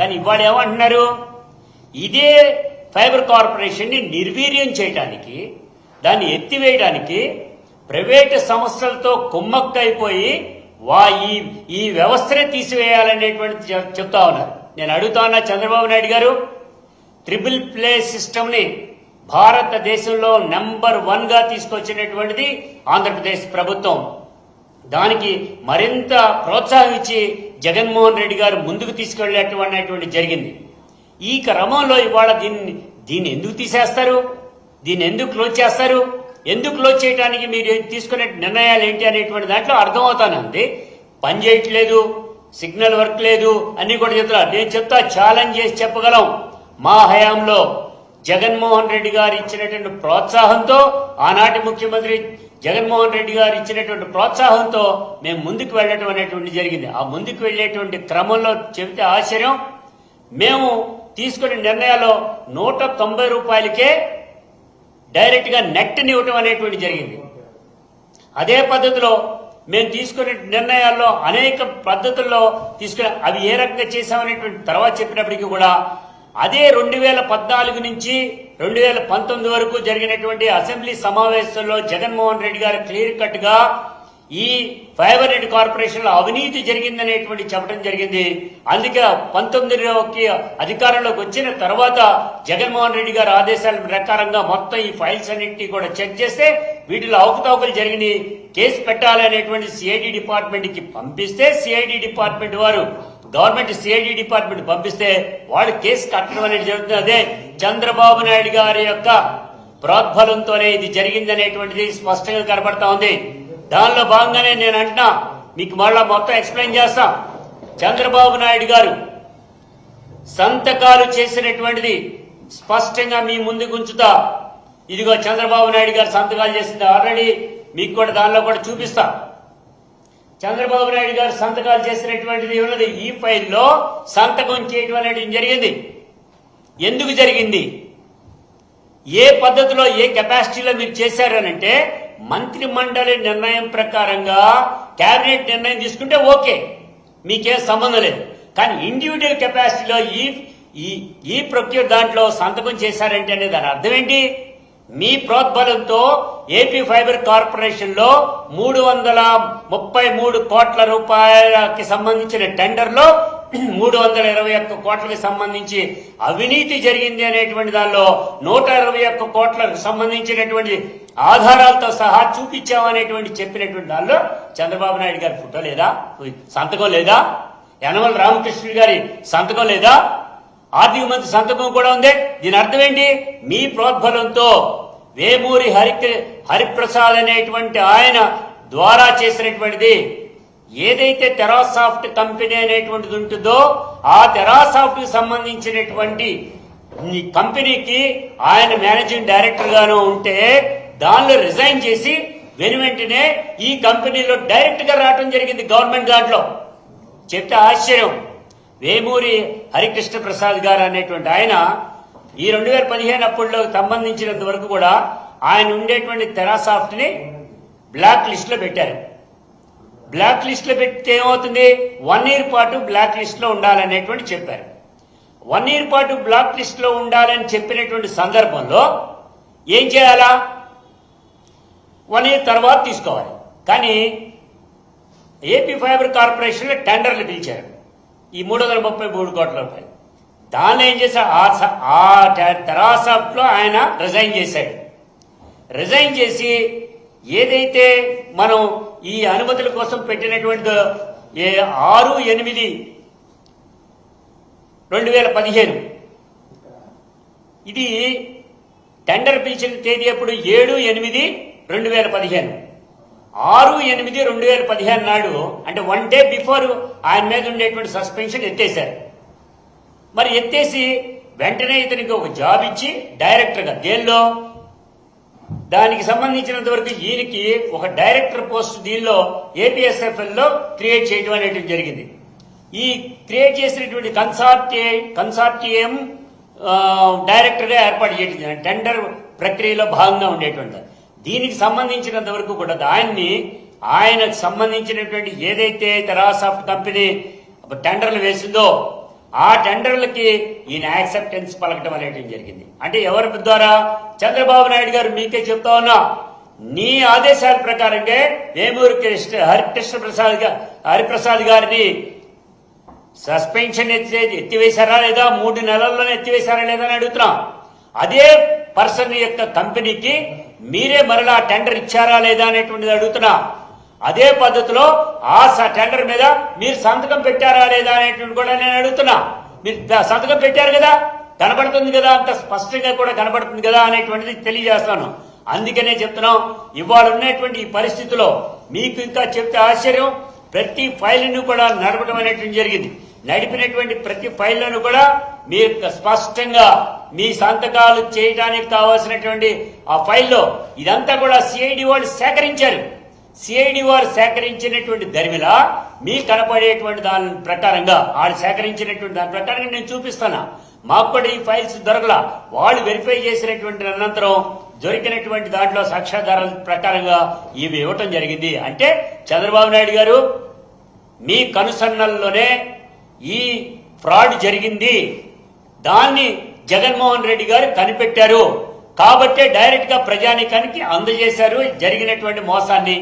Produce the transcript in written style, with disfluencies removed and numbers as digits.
కానీ ఇవాళ ఏమంటున్నారు, ఇదే ఫైబర్ కార్పొరేషన్ ని నిర్వీర్యం చేయడానికి, దాన్ని ఎత్తివేయడానికి ప్రైవేటు సంస్థలతో కుమ్మక్కైపోయి ఈ వ్యవస్థనే తీసివేయాలనేటువంటి చెప్తా ఉన్నారు. నేను అడుగుతా ఉన్నా చంద్రబాబు నాయుడు గారు, ట్రిపుల్ ప్లే సిస్టమ్ ని భారతదేశంలో నెంబర్ 1 గా తీసుకొచ్చినటువంటిది ఆంధ్రప్రదేశ్ ప్రభుత్వం. దానికి మరింత ప్రోత్సాహం ఇచ్చి జగన్మోహన్ రెడ్డి గారు ముందుకు తీసుకెళ్లేటువంటి జరిగింది. ఈ క్రమంలో ఇవాళ దీన్ని ఎందుకు తీసేస్తారు, దీన్ని ఎందుకు క్లోజ్ చేస్తారు, ఎందుకు క్లోజ్ చేయడానికి మీరు తీసుకునే నిర్ణయాలు ఏంటి అనేటువంటి దాంట్లో అర్థమవుతానండి. పని చేయట్లేదు, సిగ్నల్ వర్క్ లేదు అన్ని కూడా చెప్తున్నారు. నేను చెప్తా, ఛాలెంజ్ చేసి చెప్పగలం, మా హయాంలో జగన్మోహన్ రెడ్డి గారు ఇచ్చినటువంటి ప్రోత్సాహంతో, ఆనాటి ముఖ్యమంత్రి జగన్మోహన్ రెడ్డి గారు ఇచ్చినటువంటి ప్రోత్సాహంతో మేము ముందుకు వెళ్లడం అనేటువంటి జరిగింది. ఆ ముందుకు వెళ్లేటువంటి క్రమంలో చెబితే ఆశ్చర్యం, మేము తీసుకునే నిర్ణయాల్లో 190 రూపాయలకే డైరెక్ట్ గా నెట్ని ఇవ్వటం అనేటువంటి జరిగింది. అదే పద్ధతిలో మేము తీసుకునే నిర్ణయాల్లో అనేక పద్ధతుల్లో తీసుకునే అవి ఏ రకంగా చేశామనేటువంటి తర్వాత చెప్పినప్పటికీ కూడా అదే 2014 నుంచి 2019 వరకు జరిగినటువంటి అసెంబ్లీ సమావేశంలో జగన్మోహన్ రెడ్డి గారు క్లియర్ కట్ గా ఈ ఫైబర్ నెట్ కార్పొరేషన్ లో అవినీతి జరిగిందనేటువంటి చెప్పడం జరిగింది. అందుకే 19లోకి అధికారంలోకి వచ్చిన తర్వాత జగన్మోహన్ రెడ్డి గారి ఆదేశాల ప్రకారంగా మొత్తం ఈ ఫైల్స్ అన్నింటినీ కూడా చెక్ చేస్తే వీటిలో అవకతవకలు జరిగినాయి, కేసు పెట్టాలనేటువంటి సిఐడి డిపార్ట్మెంట్ కి పంపిస్తే, సిఐడి డిపార్ట్మెంట్ వారు గవర్నమెంట్ సిఐడి డిపార్ట్మెంట్ పంపిస్తే వాళ్ళు కేసు కట్టడం అనేది జరుగుతుంది. అదే చంద్రబాబు నాయుడు గారి యొక్క ప్రోద్బలంతోనే ఇది జరిగిందనేటువంటిది స్పష్టంగా కనబడతా ఉంది. దానిలో భాగంగానే నేను అంటున్నా, మీకు మళ్ళా మొత్తం ఎక్స్ప్లెయిన్ చేస్తా. చంద్రబాబు నాయుడు గారు సంతకాలు చేసినటువంటిది స్పష్టంగా మీ ముందుకు ఉంచుతా. ఇదిగో చంద్రబాబు నాయుడు గారు సంతకాలు చేసింది ఆల్రెడీ మీకు కూడా దానిలో కూడా చూపిస్తా. చంద్రబాబు నాయుడు గారు సంతకాలు చేసినటువంటిది ఉన్నది. ఈ ఫైల్లో సంతకం చేయడం అనేది జరిగింది. ఎందుకు జరిగింది, ఏ పద్ధతిలో, ఏ కెపాసిటీలో మీరు చేశారనంటే, మంత్రి మండలి నిర్ణయం ప్రకారంగా కేబినెట్ నిర్ణయం తీసుకుంటే ఓకే, మీకేం సంబంధం లేదు. కానీ ఇండివిజువల్ కెపాసిటీలో ఈ ప్రొక్యూర్ దాంట్లో సంతకం చేశారంటే అనేది దాని అర్థం ఏంటి? మీ ప్రోద్బలంతో ఏపీ ఫైబర్ కార్పొరేషన్ లో 333 కోట్ల రూపాయలకి సంబంధించిన టెండర్ లో 321 కోట్లకి సంబంధించి అవినీతి జరిగింది అనేటువంటి దానిలో 121 కోట్లకు సంబంధించినటువంటి ఆధారాలతో సహా చూపించామనేటువంటి చెప్పినటువంటి దానిలో చంద్రబాబు నాయుడు గారి ఫోటో లేదా, సంతకం లేదా, యనమల రామకృష్ణ గారి సంతకం లేదా, ఆర్థిక మంత్రి సంతకం కూడా ఉంది. దీని అర్థం ఏంటి? మీ ప్రోద్బలంతో వేమూరి హరిప్రసాద్ అనేటువంటి ఆయన ద్వారా చేసినటువంటిది ఏదైతే టెరాసాఫ్ట్ కంపెనీ అనేటువంటిది ఉంటుందో, ఆ టెరాసాఫ్ట్ కి సంబంధించినటువంటి కంపెనీకి ఆయన మేనేజింగ్ డైరెక్టర్ గాను ఉంటే దానిలో రిజైన్ చేసి వెనువెంటనే ఈ కంపెనీలో డైరెక్ట్ గా రావడం జరిగింది గవర్నమెంట్ దాంట్లో. చెప్తే ఆశ్చర్యం, వేమూరి హరికృష్ణ ప్రసాద్ గారు అనేటువంటి ఆయన ఈ 2015 అప్పుడులో సంబంధించినంత వరకు కూడా ఆయన ఉండేటువంటి టెరాసాఫ్ట్ ని బ్లాక్ లిస్ట్ లో పెట్టారు. బ్లాక్ లిస్ట్ లో పెడితే ఏమవుతుంది, 1 year పాటు బ్లాక్ లిస్ట్ లో ఉండాలనేటువంటి చెప్పారు. 1 year పాటు బ్లాక్ లిస్ట్ లో ఉండాలని చెప్పినటువంటి సందర్భంలో ఏం చేయాలా, 1 year తర్వాత తీసుకోవాలి. కానీ ఏపీ ఫైబర్ కార్పొరేషన్ లో టెండర్లు పిలిచారు ఈ 333 కోట్ల రూపాయలు. దాన్ని ఏం చేశారు, ఆ టెరాసాఫ్ట్ లో ఆయన రిజైన్ చేశాడు. రిజైన్ చేసి ఏదైతే మనం ఈ అనుమతుల కోసం పెట్టినటువంటి 6/8/2015 ఇది టెండర్ పిలిచిన తేదీ ఎప్పుడు 7/8/2015, 6/8/2015 నాడు, అంటే 1 day బిఫోర్ ఆయన మీద ఉండేటువంటి సస్పెన్షన్ ఎత్తేశారు. మరి ఎత్తేసి వెంటనే ఇతనికి ఒక జాబ్ ఇచ్చి డైరెక్టర్ గా, దేనిలో దానికి సంబంధించినంత వరకు ఈయనకి ఒక డైరెక్టర్ పోస్ట్ దీనిలో ఏపీఎస్ఎఫ్ఎల్ లో క్రియేట్ చేయడం అనేది జరిగింది. ఈ క్రియేట్ చేసినటువంటి కన్సార్టియం డైరెక్టర్ గా ఏర్పాటు చేయడం టెండర్ ప్రక్రియలో భాగంగా ఉండేటువంటి. దీనికి సంబంధించినంత వరకు కూడా ఆయనకు సంబంధించినటువంటి ఏదైతే టెరాసాఫ్ట్ కంపెనీ టెండర్లు వేసిందో ఆ టెండర్లకి ఈయన యాక్సెప్టెన్స్ పలకటం అనేది జరిగింది. అంటే ఎవరి ద్వారా? చంద్రబాబు నాయుడు గారు మీకే చెప్తా ఉన్నా, నీ ఆదేశాల ప్రకారంగా వేమూరి హరిప్రసాద్ గారిని సస్పెన్షన్ ఎత్తివేశారా లేదా, 3 నెలల్లోనే ఎత్తివేశారా లేదా అని అడుగుతున్నాం. అదే పర్సన్ యొక్క కంపెనీకి మీరే మరలా టెండర్ ఇచ్చారా లేదా అనేటువంటిది అడుగుతున్నా. అదే పద్ధతిలో ఆ టెండర్ మీద మీరు సంతకం పెట్టారా లేదా అనేటువంటి కూడా నేను అడుగుతున్నా. మీరు సంతకం పెట్టారు కదా, కనబడుతుంది కదా, అంత స్పష్టంగా కూడా కనబడుతుంది కదా అనేటువంటిది తెలియజేస్తాను. అందుకనే చెప్తున్నాం, ఇవాళ ఉన్నటువంటి ఈ పరిస్థితిలో మీకు ఇంకా చెప్తే ఆశ్చర్యం, ప్రతి ఫైల్ను కూడా నడపడం అనేటువంటి జరిగింది. నడిపినటువంటి ప్రతి ఫైళ్లను కూడా మీరు స్పష్టంగా మీ సంతకాలు చేయడానికి కావాల్సినటువంటి ఆ ఫైల్లో ఇదంతా కూడా సిఐడి వాళ్ళు సేకరించారు. సిఐడి వారు సేకరించినటువంటి దరిమిలా మీకు కనపడేటువంటి దాని ప్రకారంగా వాళ్ళు సేకరించినటువంటి దాని ప్రకారంగా నేను చూపిస్తాను. మాకు కూడా ఈ ఫైల్స్ దొరకలా. వాళ్ళు వెరిఫై చేసినటువంటి అనంతరం దొరికినటువంటి దాంట్లో సాక్ష్యాధారాల ప్రకారంగా ఇవి ఇవ్వటం జరిగింది. అంటే చంద్రబాబు నాయుడు గారు మీ కనుసన్నల్లోనే ఈ ఫ్రాడ్ జరిగింది, దాన్ని జగన్మోహన్ రెడ్డి గారు కనిపెట్టారు కాబట్టే డైరెక్ట్ గా ప్రజానీకానికి అందజేశారు జరిగినటువంటి మోసాన్ని